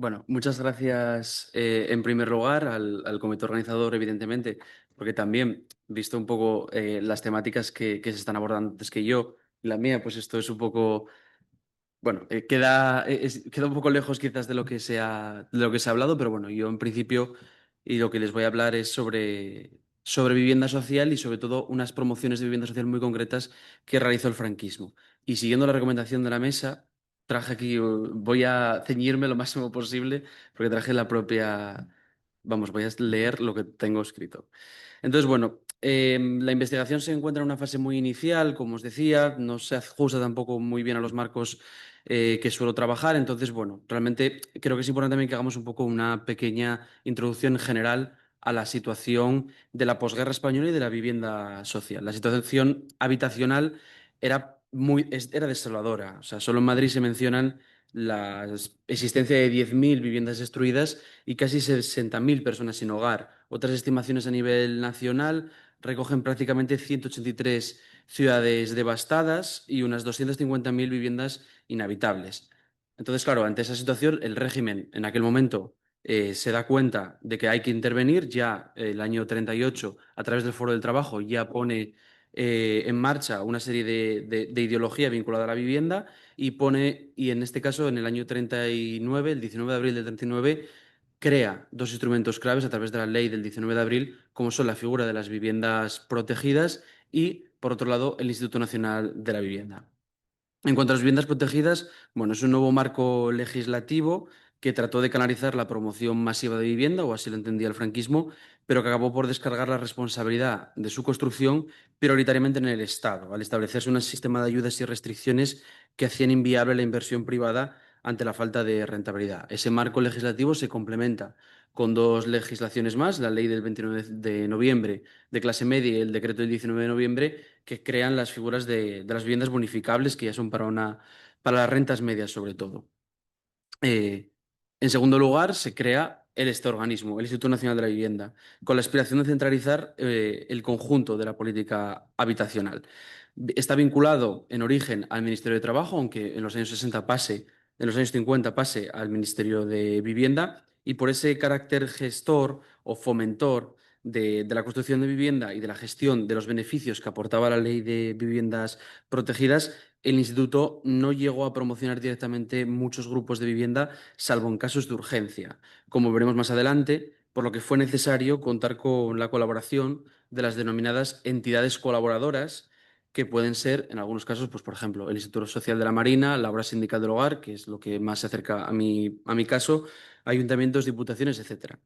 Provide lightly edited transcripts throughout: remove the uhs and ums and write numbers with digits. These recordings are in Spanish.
Bueno, muchas gracias en primer lugar al comité organizador, evidentemente, porque también, visto un poco las temáticas que se están abordando antes que yo, y la mía, pues esto es un poco, bueno, queda un poco lejos quizás de lo que se ha hablado, pero bueno, yo en principio y lo que les voy a hablar es sobre vivienda social y sobre todo unas promociones de vivienda social muy concretas que realizó el franquismo. Y siguiendo la recomendación de la mesa, traje aquí, voy a ceñirme lo máximo posible porque traje la propia, vamos, voy a leer lo que tengo escrito. Entonces, bueno, la investigación se encuentra en una fase muy inicial, como os decía, no se ajusta tampoco muy bien a los marcos que suelo trabajar. Entonces, bueno, realmente creo que es importante también que hagamos un poco una pequeña introducción general a la situación de la posguerra española y de la vivienda social. La situación habitacional era desoladora. O sea, solo en Madrid se mencionan la existencia de 10.000 viviendas destruidas y casi 60.000 personas sin hogar. Otras estimaciones a nivel nacional recogen prácticamente 183 ciudades devastadas y unas 250.000 viviendas inhabitables. Entonces, claro, ante esa situación, el régimen en aquel momento se da cuenta de que hay que intervenir. Ya el año 38, a través del Foro del Trabajo, ya pone en marcha una serie de ideología vinculada a la vivienda y en este caso, en el año 39, el 19 de abril del 39, crea dos instrumentos claves a través de la ley del 19 de abril, como son la figura de las viviendas protegidas y, por otro lado, el Instituto Nacional de la Vivienda. En cuanto a las viviendas protegidas, bueno, es un nuevo marco legislativo que trató de canalizar la promoción masiva de vivienda, o así lo entendía el franquismo, pero que acabó por descargar la responsabilidad de su construcción prioritariamente en el Estado, al establecerse un sistema de ayudas y restricciones que hacían inviable la inversión privada ante la falta de rentabilidad. Ese marco legislativo se complementa con dos legislaciones más, la ley del 29 de noviembre de clase media y el decreto del 19 de noviembre, que crean las figuras de las viviendas bonificables, que ya son para las rentas medias sobre todo. Eh, en segundo lugar, se crea este organismo, el Instituto Nacional de la Vivienda, con la aspiración de centralizar el conjunto de la política habitacional. Está vinculado en origen al Ministerio de Trabajo, aunque en los años 60 en los años 50 pase al Ministerio de Vivienda, y por ese carácter gestor o fomentor de la construcción de vivienda y de la gestión de los beneficios que aportaba la ley de viviendas protegidas, el instituto no llegó a promocionar directamente muchos grupos de vivienda, salvo en casos de urgencia, como veremos más adelante, por lo que fue necesario contar con la colaboración de las denominadas entidades colaboradoras, que pueden ser, en algunos casos, pues, por ejemplo, el Instituto Social de la Marina, la Obra Sindical del Hogar, que es lo que más se acerca a mi caso, ayuntamientos, diputaciones, etcétera.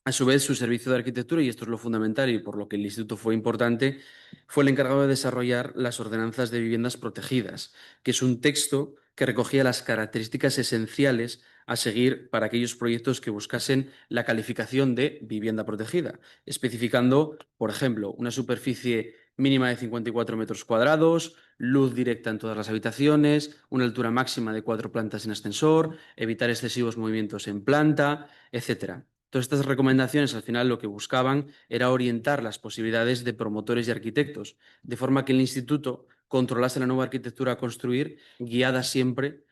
A su vez, su servicio de arquitectura, y esto es lo fundamental y por lo que el instituto fue importante, fue el encargado de desarrollar las ordenanzas de viviendas protegidas, que es un texto que recogía las características esenciales a seguir para aquellos proyectos que buscasen la calificación de vivienda protegida, especificando, por ejemplo, una superficie mínima de 54 metros cuadrados, luz directa en todas las habitaciones, una altura máxima de 4 plantas sin ascensor, evitar excesivos movimientos en planta, etcétera. Todas estas recomendaciones al final lo que buscaban era orientar las posibilidades de promotores y arquitectos, de forma que el instituto controlase la nueva arquitectura a construir, guiada siempre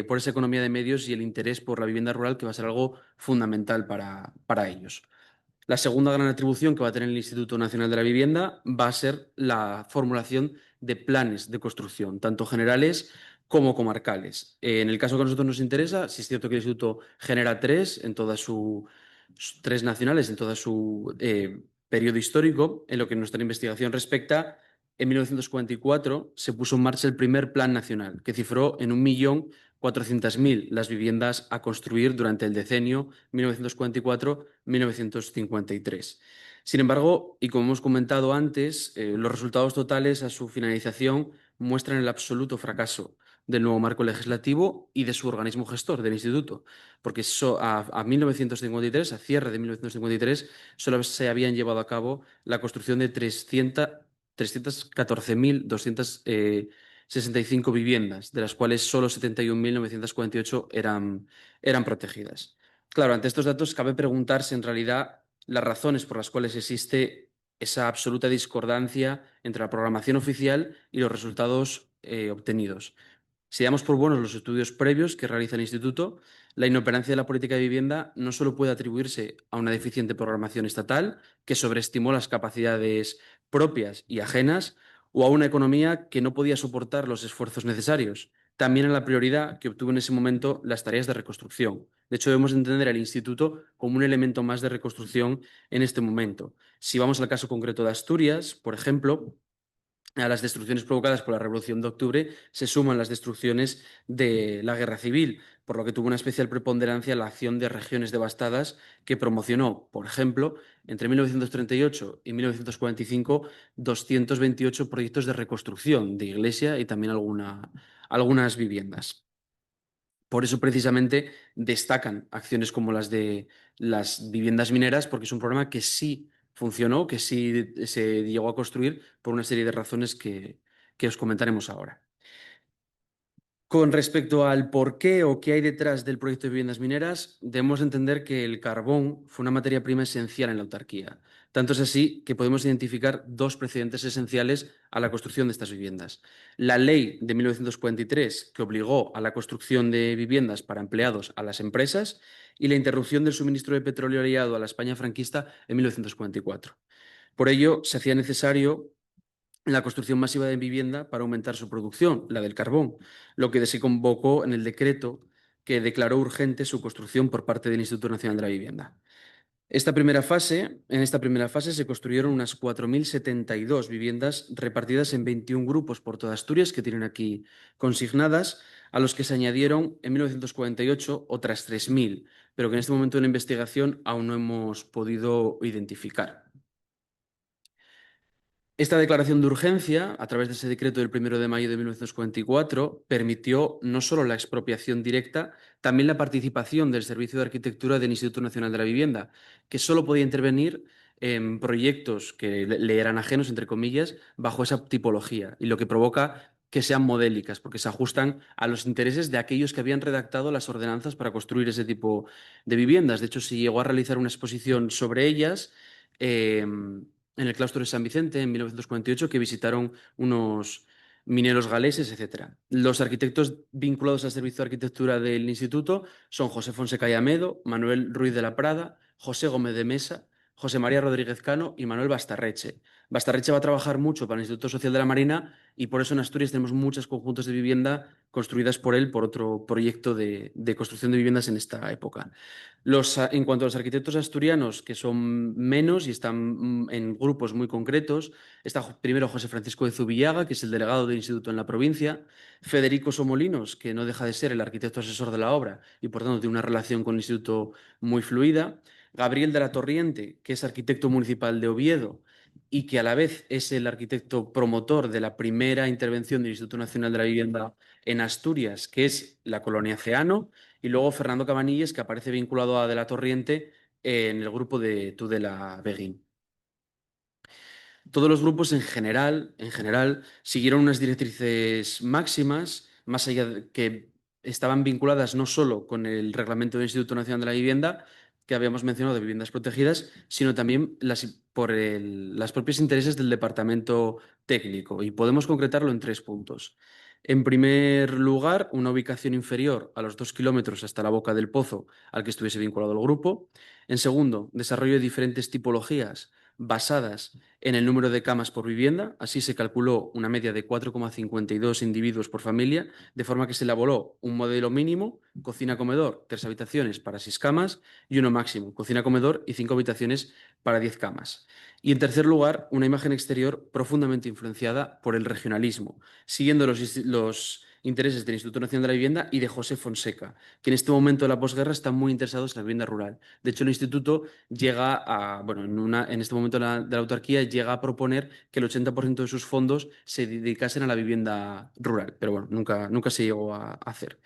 por esa economía de medios y el interés por la vivienda rural, que va a ser algo fundamental para ellos. La segunda gran atribución que va a tener el Instituto Nacional de la Vivienda va a ser la formulación de planes de construcción, tanto generales como comarcales. En el caso que a nosotros nos interesa, sí es cierto que el Instituto genera tres nacionales en todo su periodo histórico. En lo que nuestra investigación respecta, en 1944 se puso en marcha el primer plan nacional, que cifró en 1.400.000 las viviendas a construir durante el decenio 1944-1953. Sin embargo, y como hemos comentado antes, los resultados totales a su finalización muestran el absoluto fracaso del nuevo marco legislativo y de su organismo gestor, del instituto, porque a 1953, a cierre de 1953, solo se habían llevado a cabo la construcción de 314.265 viviendas, de las cuales solo 71.948 eran protegidas. Claro, ante estos datos cabe preguntarse en realidad las razones por las cuales existe esa absoluta discordancia entre la programación oficial y los resultados obtenidos. Si damos por buenos los estudios previos que realiza el Instituto, La inoperancia de la política de vivienda no solo puede atribuirse a una deficiente programación estatal que sobreestimó las capacidades propias y ajenas o a una economía que no podía soportar los esfuerzos necesarios. También a la prioridad que obtuvo en ese momento las tareas de reconstrucción. De hecho, debemos entender al instituto como un elemento más de reconstrucción en este momento. Si vamos al caso concreto de Asturias, por ejemplo, a las destrucciones provocadas por la Revolución de Octubre se suman las destrucciones de la Guerra Civil, por lo que tuvo una especial preponderancia la acción de regiones devastadas que promocionó, por ejemplo, entre 1938 y 1945, 228 proyectos de reconstrucción de iglesia y también algunas viviendas. Por eso, precisamente, destacan acciones como las de las viviendas mineras, porque es un programa que sí funcionó, que sí se llegó a construir por una serie de razones que os comentaremos ahora. Con respecto al por qué o qué hay detrás del proyecto de viviendas mineras, debemos entender que el carbón fue una materia prima esencial en la autarquía. Tanto es así que podemos identificar dos precedentes esenciales a la construcción de estas viviendas. La ley de 1943, que obligó a la construcción de viviendas para empleados a las empresas, y la interrupción del suministro de petróleo aliado a la España franquista en 1944. Por ello, se hacía necesario la construcción masiva de vivienda para aumentar su producción, la del carbón, lo que se convocó en el decreto que declaró urgente su construcción por parte del Instituto Nacional de la Vivienda. En esta primera fase se construyeron unas 4.072 viviendas repartidas en 21 grupos por toda Asturias, que tienen aquí consignadas, a los que se añadieron en 1948 otras 3.000, pero que en este momento de la investigación aún no hemos podido identificar. Esta declaración de urgencia, a través de ese decreto del 1 de mayo de 1944, permitió no solo la expropiación directa, también la participación del Servicio de Arquitectura del Instituto Nacional de la Vivienda, que solo podía intervenir en proyectos que le eran ajenos, entre comillas, bajo esa tipología, y lo que provoca que sean modélicas, porque se ajustan a los intereses de aquellos que habían redactado las ordenanzas para construir ese tipo de viviendas. De hecho, se llegó a realizar una exposición sobre ellas. En el claustro de San Vicente en 1948, que visitaron unos mineros galeses, etc. Los arquitectos vinculados al servicio de arquitectura del instituto son José Fonseca y Amedo, Manuel Ruiz de la Prada, José Gómez de Mesa, José María Rodríguez Cano y Manuel Bastarreche. Bastarreche va a trabajar mucho para el Instituto Social de la Marina y por eso en Asturias tenemos muchos conjuntos de vivienda construidas por él por otro proyecto de construcción de viviendas en esta época. En cuanto a los arquitectos asturianos, que son menos y están en grupos muy concretos, está primero José Francisco de Zubillaga, que es el delegado del instituto en la provincia, Federico Somolinos, que no deja de ser el arquitecto asesor de la obra y por tanto tiene una relación con el instituto muy fluida, Gabriel de la Torriente, que es arquitecto municipal de Oviedo y que a la vez es el arquitecto promotor de la primera intervención del Instituto Nacional de la Vivienda en Asturias, que es la colonia Ceano, y luego Fernando Cabanilles, que aparece vinculado a De la Torriente en el grupo de Tudela Begin. Todos los grupos en general, siguieron unas directrices máximas, más allá de que estaban vinculadas no solo con el reglamento del Instituto Nacional de la Vivienda, que habíamos mencionado de viviendas protegidas, sino también por los propios intereses del departamento técnico. Y podemos concretarlo en 3 puntos. En primer lugar, una ubicación inferior a los 2 kilómetros hasta la boca del pozo al que estuviese vinculado el grupo. En segundo, desarrollo de diferentes tipologías basadas en el número de camas por vivienda. Así se calculó una media de 4,52 individuos por familia, de forma que se elaboró un modelo mínimo, cocina-comedor, 3 habitaciones para 6 camas, y uno máximo, cocina-comedor y 5 habitaciones para 10 camas. Y en tercer lugar, una imagen exterior profundamente influenciada por el regionalismo, siguiendo los intereses del Instituto Nacional de la Vivienda y de José Fonseca, que en este momento de la posguerra están muy interesados en la vivienda rural. De hecho, el instituto llega a, bueno, en este momento de la autarquía, llega a proponer que el 80% de sus fondos se dedicasen a la vivienda rural, pero bueno, nunca se llegó a hacer.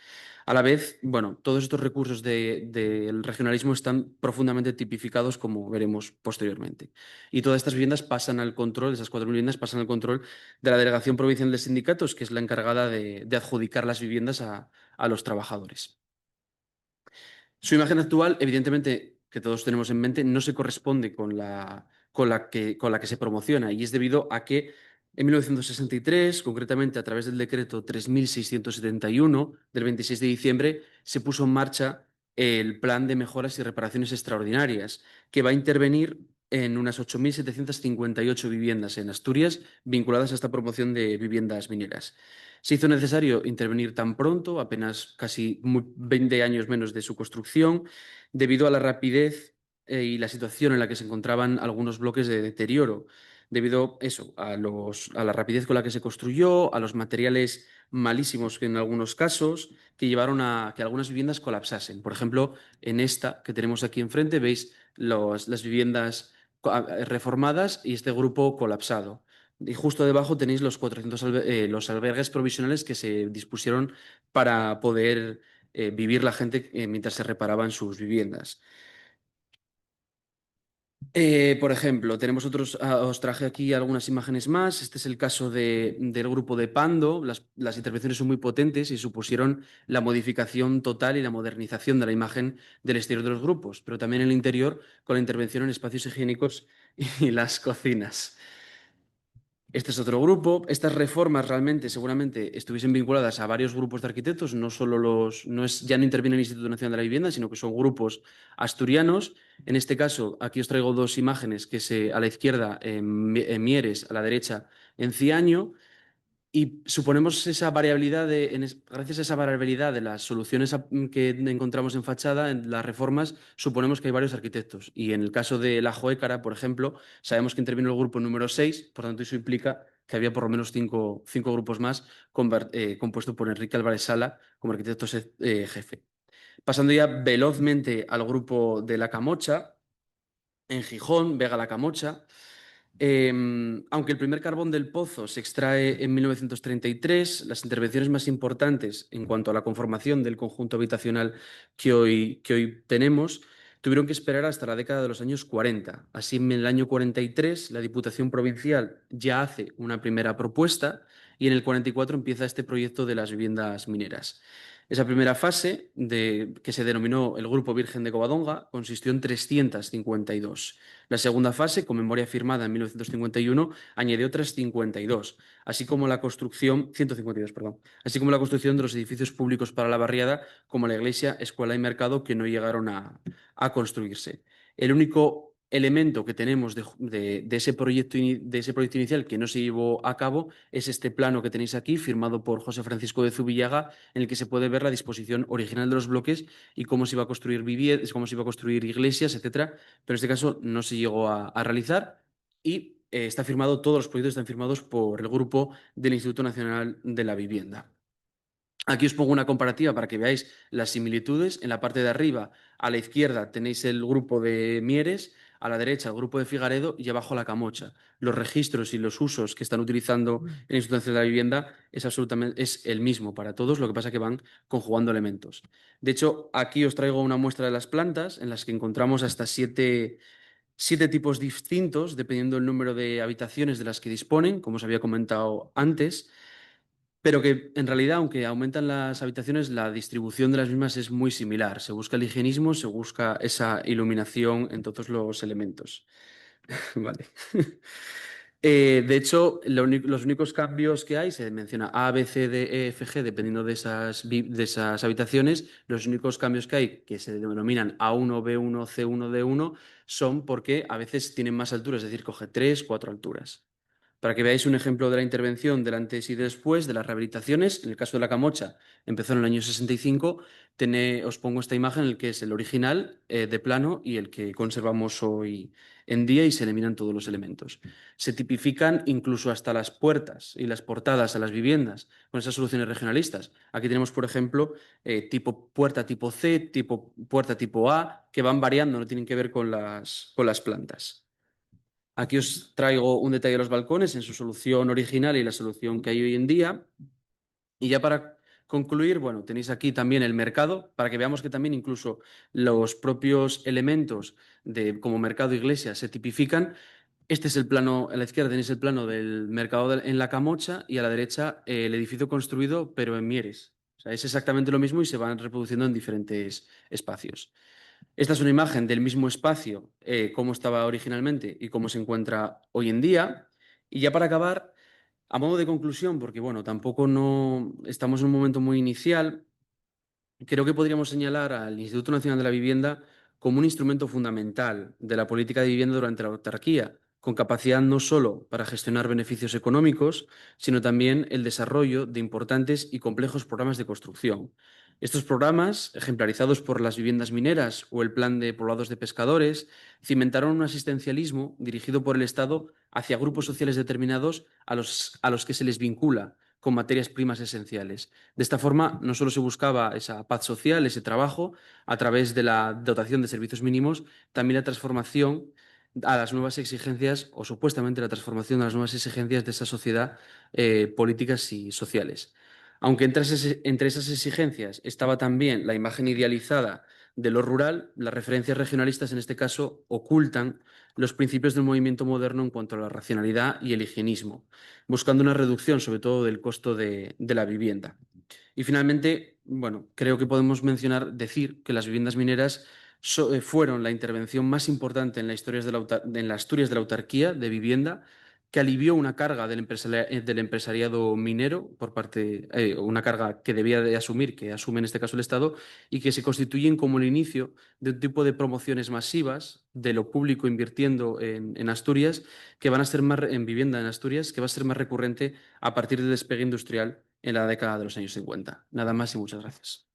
A la vez, bueno, todos estos recursos del regionalismo están profundamente tipificados, como veremos posteriormente. Y todas estas viviendas pasan al control, esas 4.000 viviendas pasan al control de la Delegación Provincial de Sindicatos, que es la encargada de adjudicar las viviendas a los trabajadores. Su imagen actual, evidentemente, que todos tenemos en mente, no se corresponde con la que se promociona, y es debido a que en 1963, concretamente a través del decreto 3.671 del 26 de diciembre, se puso en marcha el plan de mejoras y reparaciones extraordinarias, que va a intervenir en unas 8.758 viviendas en Asturias vinculadas a esta promoción de viviendas mineras. Se hizo necesario intervenir tan pronto, apenas casi 20 años menos de su construcción, debido a la rapidez y la situación en la que se encontraban algunos bloques de deterioro, debido eso, a la rapidez con la que se construyó, a los materiales malísimos que en algunos casos, que llevaron a que algunas viviendas colapsasen. Por ejemplo, en esta que tenemos aquí enfrente, veis las viviendas reformadas y este grupo colapsado. Y justo debajo tenéis los 400 los albergues provisionales que se dispusieron para poder vivir la gente mientras se reparaban sus viviendas. Por ejemplo, tenemos otros, os traje aquí algunas imágenes más. Este es el caso del grupo de Pando. Las intervenciones son muy potentes y supusieron la modificación total y la modernización de la imagen del exterior de los grupos, pero también el interior con la intervención en espacios higiénicos y las cocinas. Este es otro grupo. Estas reformas realmente seguramente estuviesen vinculadas a varios grupos de arquitectos, no solo ya no interviene el Instituto Nacional de la Vivienda, sino que son grupos asturianos. En este caso, aquí os traigo dos imágenes a la izquierda en Mieres, a la derecha en Ciaño. Y suponemos esa variabilidad gracias a esa variabilidad de las soluciones que encontramos en fachada, en las reformas, suponemos que hay varios arquitectos. Y en el caso de la Joécara, por ejemplo, sabemos que intervino el grupo número 6, por tanto eso implica que había por lo menos cinco grupos más compuesto por Enrique Álvarez Sala como arquitecto jefe. Pasando ya velozmente al grupo de La Camocha, en Gijón, Vega La Camocha. Aunque el primer carbón del pozo se extrae en 1933, las intervenciones más importantes en cuanto a la conformación del conjunto habitacional que hoy tenemos tuvieron que esperar hasta la década de los años 40. Así, en el año 43, la Diputación Provincial ya hace una primera propuesta y en el 44 empieza este proyecto de las viviendas mineras. Esa primera fase, que se denominó el Grupo Virgen de Covadonga, consistió en 352. La segunda fase, con memoria firmada en 1951, añadió otras 52, así como la construcción, 152, perdón, así como la construcción de los edificios públicos para la barriada, como la iglesia, escuela y mercado, que no llegaron a construirse. El único elemento que tenemos de ese proyecto inicial que no se llevó a cabo es este plano que tenéis aquí, firmado por José Francisco de Zubillaga, en el que se puede ver la disposición original de los bloques y cómo se iba a construir viviendas, cómo se iba a construir iglesias, etcétera, pero en este caso no se llegó a realizar y todos los proyectos están firmados por el grupo del Instituto Nacional de la Vivienda. Aquí os pongo una comparativa para que veáis las similitudes. En la parte de arriba, a la izquierda, tenéis el grupo de Mieres, a la derecha el grupo de Figaredo y abajo la Camocha. Los registros y los usos que están utilizando el Instituto Nacional de la Vivienda es el mismo para todos, lo que pasa es que van conjugando elementos. De hecho, aquí os traigo una muestra de las plantas en las que encontramos hasta siete tipos distintos, dependiendo del número de habitaciones de las que disponen, como os había comentado antes, pero que en realidad, aunque aumentan las habitaciones, la distribución de las mismas es muy similar. Se busca el higienismo, se busca esa iluminación en todos los elementos. Vale. De hecho, los únicos cambios que hay, se menciona A, B, C, D, E, F, G, dependiendo de esas habitaciones, los únicos cambios que hay, que se denominan A1, B1, C1, D1, son porque a veces tienen más alturas, es decir, coge 3, 4 alturas. Para que veáis un ejemplo de la intervención del antes y después de las rehabilitaciones, en el caso de la Camocha empezó en el año 65, os pongo esta imagen, el que es el original de plano y el que conservamos hoy en día y se eliminan todos los elementos. Se tipifican incluso hasta las puertas y las portadas a las viviendas con esas soluciones regionalistas. Aquí tenemos, por ejemplo, puerta tipo C, puerta tipo A, que van variando, no tienen que ver con las plantas. Aquí os traigo un detalle de los balcones en su solución original y la solución que hay hoy en día. Y ya para concluir, bueno, tenéis aquí también el mercado, para que veamos que también incluso los propios elementos como mercado e iglesia se tipifican. Este es el plano, a la izquierda tenéis el plano del mercado en La Camocha y a la derecha el edificio construido, pero en Mieres. O sea, es exactamente lo mismo y se van reproduciendo en diferentes espacios. Esta es una imagen del mismo espacio, cómo estaba originalmente y cómo se encuentra hoy en día. Y ya para acabar, a modo de conclusión, porque bueno, tampoco no estamos en un momento muy inicial, Creo que podríamos señalar al Instituto Nacional de la Vivienda como un instrumento fundamental de la política de vivienda durante la autarquía, con capacidad no solo para gestionar beneficios económicos, sino también el desarrollo de importantes y complejos programas de construcción. Estos programas, ejemplarizados por las viviendas mineras o el Plan de Poblados de Pescadores, cimentaron un asistencialismo dirigido por el Estado hacia grupos sociales determinados a los que se les vincula con materias primas esenciales. De esta forma, no solo se buscaba esa paz social, ese trabajo, a través de la dotación de servicios mínimos, también la transformación a las nuevas exigencias, o supuestamente la transformación a las nuevas exigencias de esa sociedad, políticas y sociales. Aunque entre esas exigencias estaba también la imagen idealizada de lo rural, las referencias regionalistas en este caso ocultan los principios del movimiento moderno en cuanto a la racionalidad y el higienismo, buscando una reducción sobre todo del costo de la vivienda. Y finalmente, bueno, creo que podemos decir que las viviendas mineras fueron la intervención más importante en en la Asturias de la autarquía de vivienda, que alivió una carga del empresariado minero por parte, una carga que debía de asumir, que asume en este caso el Estado, y que se constituyen como el inicio de un tipo de promociones masivas de lo público invirtiendo en Asturias, que van a ser más en vivienda en Asturias, que va a ser más recurrente a partir del despegue industrial en la década de los años 50. Nada más y muchas gracias.